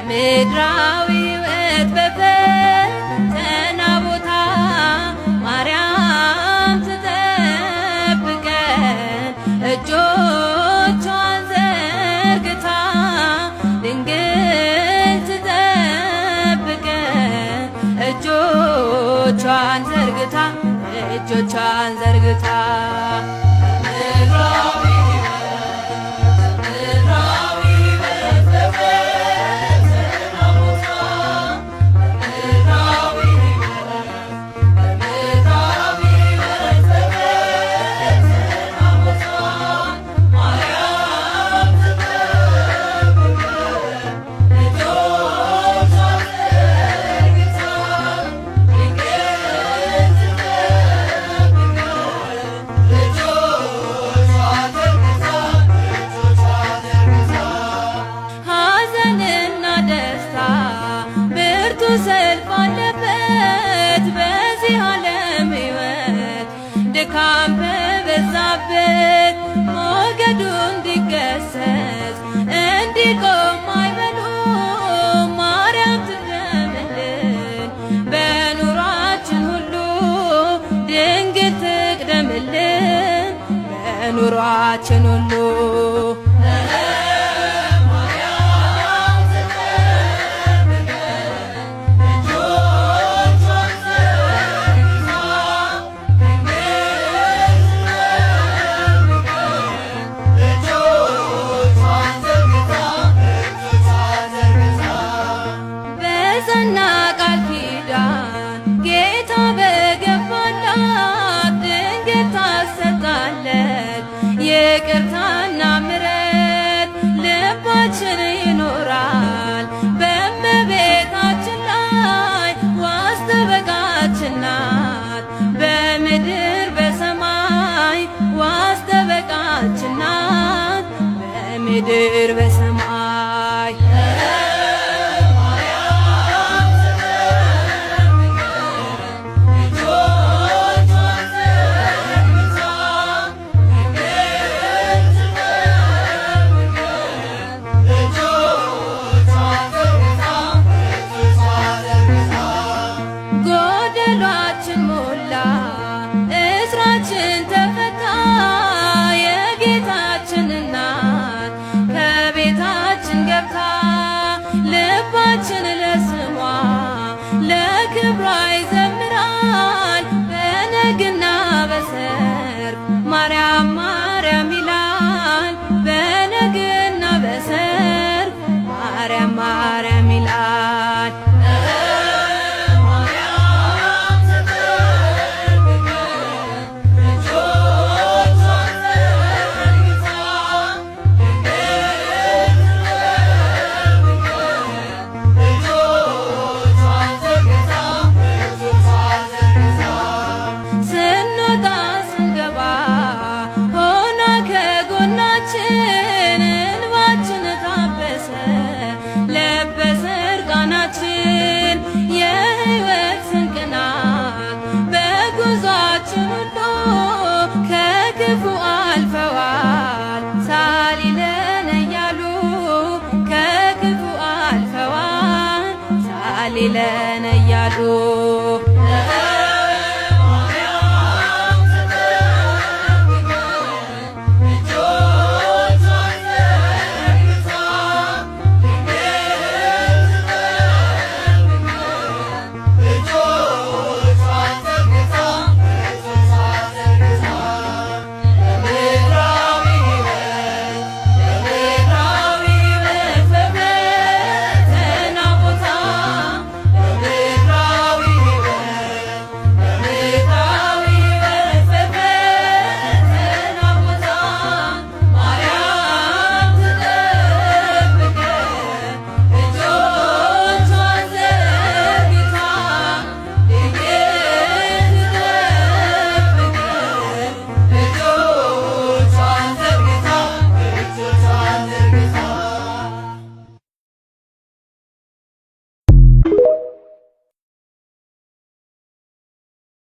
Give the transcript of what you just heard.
በምድራዊ ሕይወት በፈተና ቦታ ማርያም ትጠብቀን እጆቿን ዘርግታ ድንግል ትጠብቀን እጆቿን ዘርግታ ሰልፍ አለበት በዚህ ዓለም ሕይወት ድካም በበዛበት ሞገዱ እንዲገሰጽ እንዲቆም አይበሉ ማርያም ትቅደምልን በኑሯችን ሁሉ ድንግል ትቅደምልን በኑሯችን ሁሉ ቃል ኪዳን ጌታ በገባላት ድንግል ታሰጣለት ይቅርታና ምሕረት ልባችን ይኖራል በእመቤታችን ላይ ዋስ ጠበቃችን ናት በምድር በሰማይ ዋስ ጠበቃችን ናት በምድር በሰማይ እስራችን ተፈታ የጌታችን እናት ከቤታችን ገብታ ልባችን ለስሟ ለክብሯ ይዘምራል በነግና በሰርክ ማርያም ማርያም ይላል በነግና በሰርክ ማርያም ማርያም ይላል እንባችን ታበሰ ለበሰ እርቃናችን የሕይወት ስንቅ ናት በጉዟችን ሁሉ ከክፉ አልፈዋል ሳሊለን እያሉ ከክፉ አልፈዋል ሳሊለን